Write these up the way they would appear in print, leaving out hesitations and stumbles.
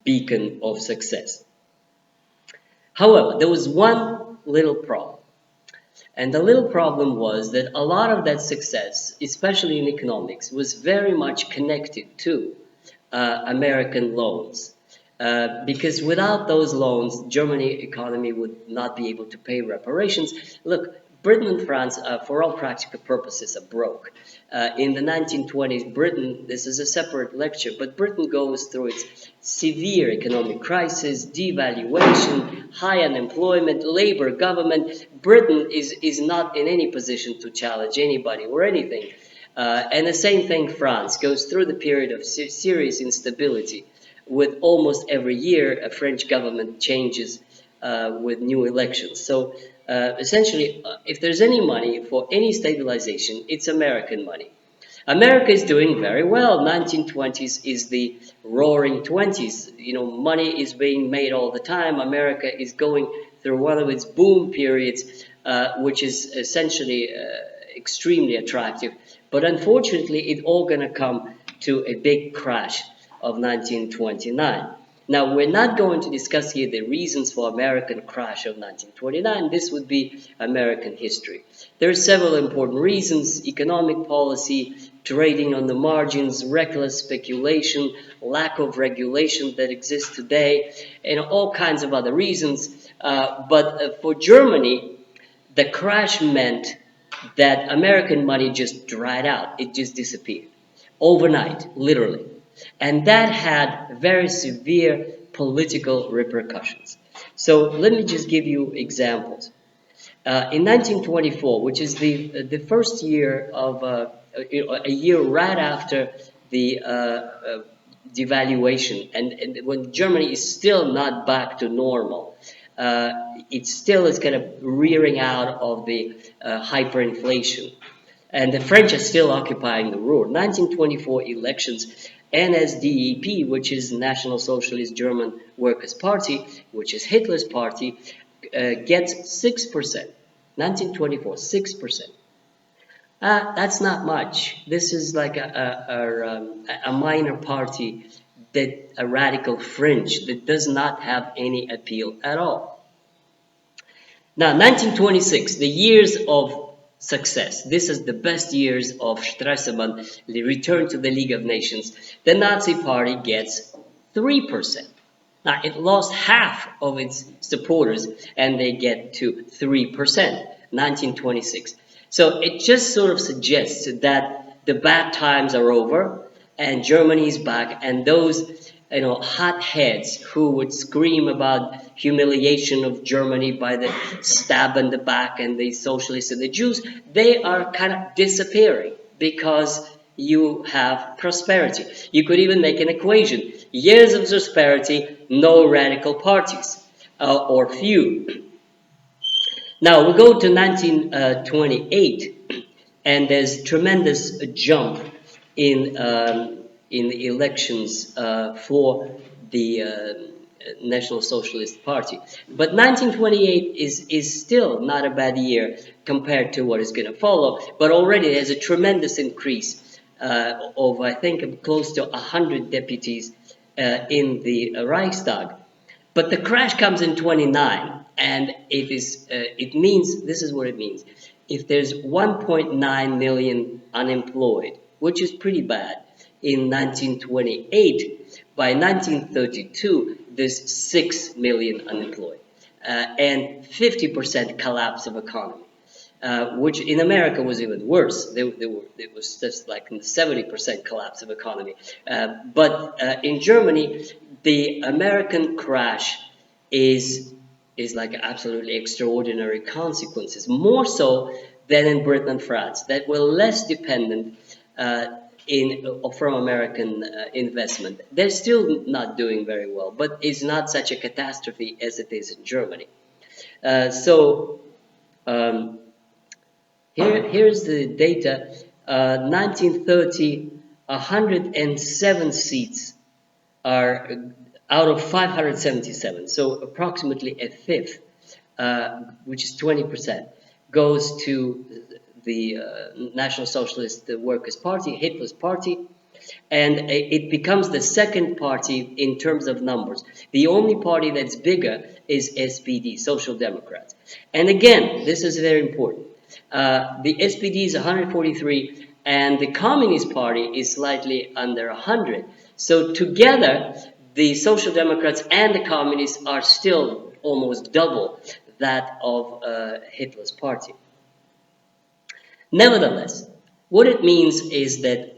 beacon of success. However, there was one little problem. And the little problem was that a lot of that success, especially in economics, was very much connected to American loans. Because without those loans, Germany economy would not be able to pay reparations. Look, Britain and France, for all practical purposes, are broke. In the 1920s, Britain, this is a separate lecture, but Britain goes through its severe economic crisis, devaluation, high unemployment, labor government. Britain is not in any position to challenge anybody or anything. And the same thing, France goes through the period of serious instability. With almost every year, a French government changes with new elections. So essentially, if there's any money for any stabilization, it's American money. America is doing very well. 1920s is the roaring 20s. You know, money is being made all the time. America is going through one of its boom periods, which is essentially extremely attractive. But unfortunately, it's all going to come to a big crash of 1929. Now, we're not going to discuss here the reasons for American crash of 1929. This would be American history. There are several important reasons: economic policy, trading on the margins, reckless speculation, lack of regulation that exists today, and all kinds of other reasons. But for Germany, the crash meant that American money just dried out. It just disappeared overnight, literally. And that had very severe political repercussions. So let me just give you examples. In 1924, which is the first year of a year right after the devaluation, and when Germany is still not back to normal, it still is kind of rearing out of the hyperinflation. And the French are still occupying the world. 1924 elections, NSDAP, which is National Socialist German Workers' Party, which is Hitler's party, gets 6%. 1924, 6%. That's not much. This is like a minor party, that a radical fringe that does not have any appeal at all. Now, 1926, the years of success. This is the best years of Stresemann, the return to the League of Nations. The Nazi Party gets 3%. Now, it lost half of its supporters, and they get to 3%, 1926. So it just sort of suggests that the bad times are over, and Germany is back, and those hotheads who would scream about humiliation of Germany by the stab in the back and the socialists and the Jews, they are kind of disappearing because you have prosperity. You could even make an equation. Years of prosperity, no radical parties, or few. Now we go to 1928, and there's tremendous jump in the elections for the National Socialist Party. But 1928 is still not a bad year compared to what is going to follow, but already there's a tremendous increase of, I think, close to 100 deputies in the Reichstag. But the crash comes in 29, and it means, this is what it means. If there's 1.9 million unemployed, which is pretty bad, in 1928, by 1932, there's 6 million unemployed, and 50% collapse of economy, which in America was even worse. It was just like 70% collapse of economy. But in Germany, the American crash is like absolutely extraordinary consequences, more so than in Britain and France, that were less dependent from American investment. They're still not doing very well, but it's not such a catastrophe as it is in Germany. Here's the data. 1930, 107 seats are out of 577, so approximately a fifth, which is 20%, goes to the National Socialist Workers' Party, Hitler's party. And it becomes the second party in terms of numbers. The only party that's bigger is SPD, Social Democrats. And again, this is very important. The SPD is 143, and the Communist Party is slightly under 100. So together, the Social Democrats and the Communists are still almost double that of Hitler's party. Nevertheless, what it means is that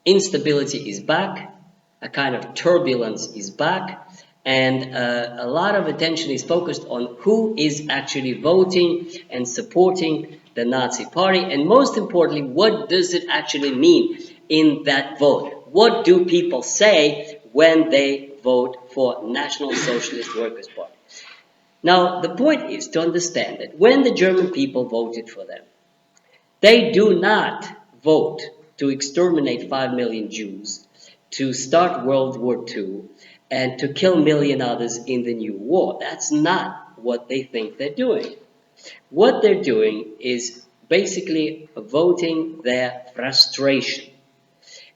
instability is back, a kind of turbulence is back, and a lot of attention is focused on who is actually voting and supporting the Nazi Party, and most importantly, what does it actually mean in that vote? What do people say when they vote for National Socialist Workers' Party? Now, the point is to understand that when the German people voted for them, they do not vote to exterminate 5 million Jews, to start World War II, and to kill a million others in the new war. That's not what they think they're doing. What they're doing is basically voting their frustration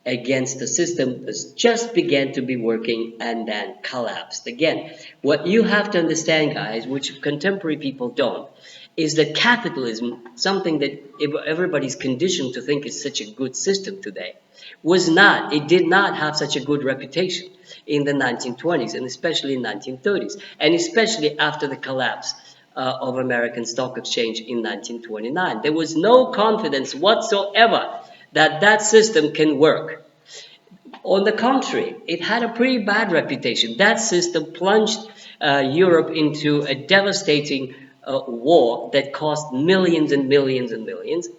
against the system that just began to be working and then collapsed again. What you have to understand, guys, which contemporary people don't, is that capitalism, something that everybody's conditioned to think is such a good system today, it did not have such a good reputation in the 1920s and especially in 1930s, and especially after the collapse of American Stock Exchange in 1929. There was no confidence whatsoever that that system can work. On the contrary, it had a pretty bad reputation. That system plunged Europe into a devastating war that cost millions and millions and millions.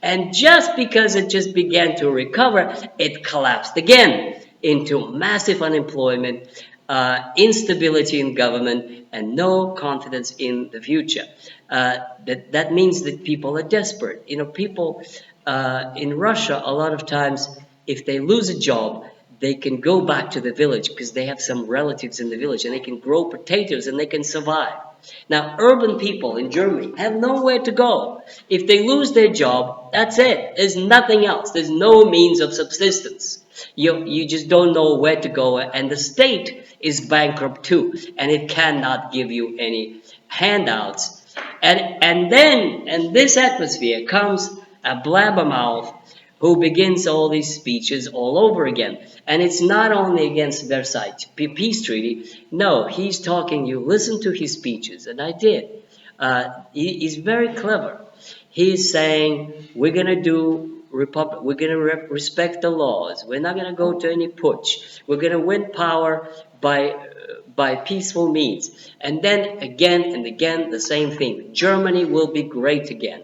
And just because it just began to recover, it collapsed again into massive unemployment, instability in government, and no confidence in the future. That means that people are desperate. You know, people in Russia, a lot of times, if they lose a job, they can go back to the village because they have some relatives in the village and they can grow potatoes and they can survive. Now, urban people in Germany have nowhere to go. If they lose their job, that's it. There's nothing else. There's no means of subsistence. You just don't know where to go, and the state is bankrupt too, and it cannot give you any handouts. And then in this atmosphere comes a blabbermouth who begins all these speeches all over again. And it's not only against Versailles Peace Treaty. No, he's talking, you listen to his speeches, and I did. He's very clever. He's saying, we're going to do republic, we're going to respect the laws. We're not going to go to any putsch. We're going to win power by peaceful means. And then again and again, the same thing. Germany will be great again.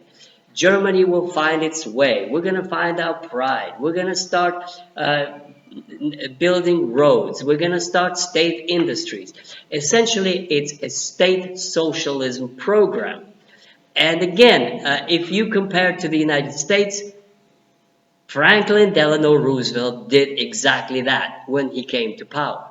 Germany will find its way. We're going to find our pride. We're going to start building roads. We're going to start state industries. Essentially, it's a state socialism program. And again, if you compare it to the United States, Franklin Delano Roosevelt did exactly that when he came to power.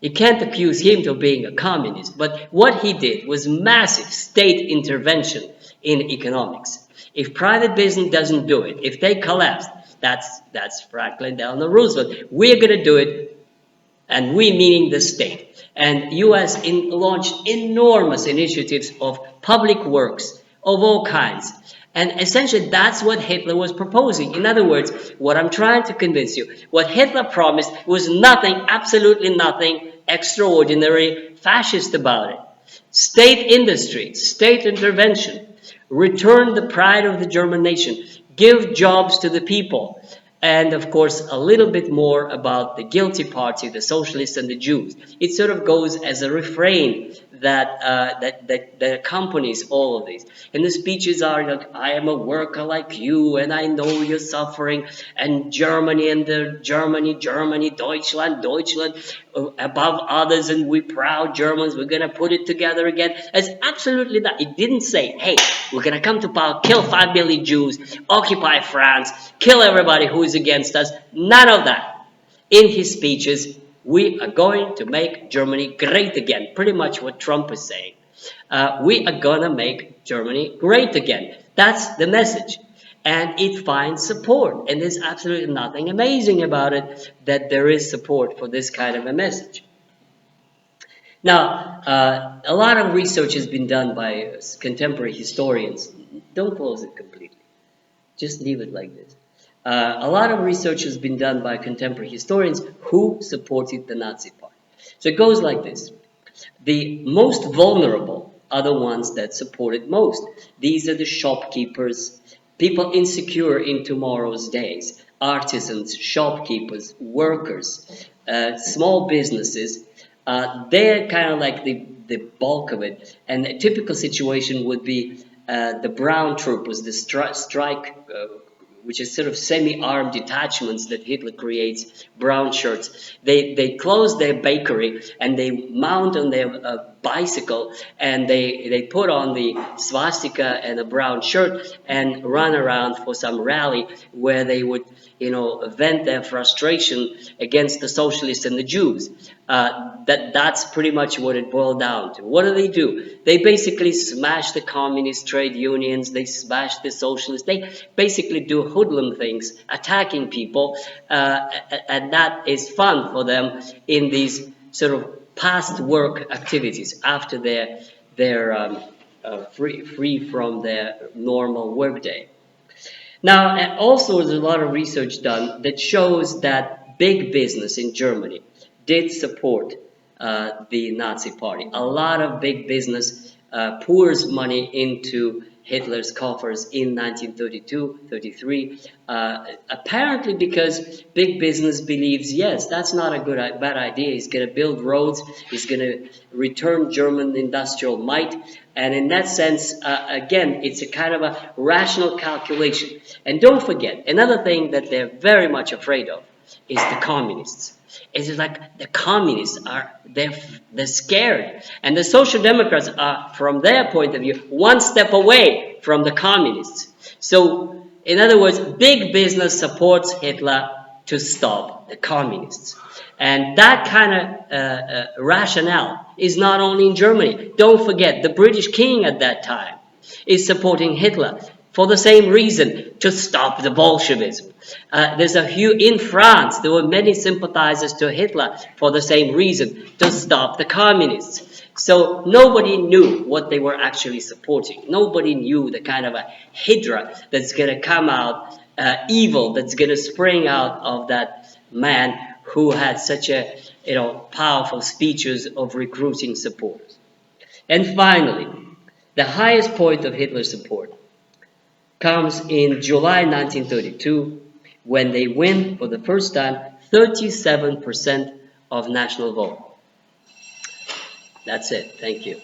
You can't accuse him of being a communist, but what he did was massive state intervention in economics. If private business doesn't do it, if they collapse, that's Franklin Delano Roosevelt. We're going to do it, and we meaning the state. And U.S. launched enormous initiatives of public works of all kinds. And essentially, that's what Hitler was proposing. In other words, what I'm trying to convince you, what Hitler promised was nothing, absolutely nothing extraordinary fascist about it. State industry, state intervention, return the pride of the German nation, give jobs to the people, and of course, a little bit more about the guilty party, the socialists and the Jews. It sort of goes as a refrain that accompanies all of these. And the speeches are like, I am a worker like you, and I know you're suffering, and Germany, Deutschland, above others, and we proud Germans, we're going to put it together again. It's absolutely not. It didn't say, hey, we're going to come to power, kill 5 million Jews, occupy France, kill everybody who is against us. None of that. In his speeches, we are going to make Germany great again. Pretty much what Trump is saying. We are going to make Germany great again. That's the message. and it finds support. And there's absolutely nothing amazing about it that there is support for this kind of a message. Now, a lot of research has been done by contemporary historians. Don't close it completely. Just leave it like this. A lot of research has been done by contemporary historians who supported the Nazi Party. So it goes like this. The most vulnerable are the ones that support it most. These are the shopkeepers, people insecure in tomorrow's days, artisans, shopkeepers, workers, small businesses. They're kind of like the bulk of it. And a typical situation would be the brown troopers, the strike which is sort of semi-armed detachments that Hitler creates, brown shirts. They close their bakery and they mount on their bicycle and they put on the swastika and a brown shirt and run around for some rally where they would, vent their frustration against the socialists and the Jews. That's pretty much what it boiled down to. What do? They basically smash the communist trade unions, they smash the socialists, they basically do hoodlum things, attacking people, and that is fun for them in these sort of past work activities after they're free from their normal workday. Now, also there's a lot of research done that shows that big business in Germany did support the Nazi Party. A lot of big business pours money into Hitler's coffers in 1932-33, apparently because big business believes, yes, that's not a bad idea. He's going to build roads, he's going to return German industrial might, and in that sense, again, it's a kind of a rational calculation. And don't forget, another thing that they're very much afraid of is the communists. It's like the communists they're scared, and the Social Democrats are, from their point of view, one step away from the communists. So, in other words, big business supports Hitler to stop the communists. And that kind of rationale is not only in Germany. Don't forget, the British king at that time is supporting Hitler for the same reason, to stop the Bolshevism. In France, there were many sympathizers to Hitler for the same reason, to stop the communists. So nobody knew what they were actually supporting. Nobody knew the kind of a hydra that's going to come out, evil that's going to spring out of that man who had such a powerful speeches of recruiting supporters. And finally, the highest point of Hitler's support comes in July 1932, when they win for the first time 37% of national vote. That's it. Thank you.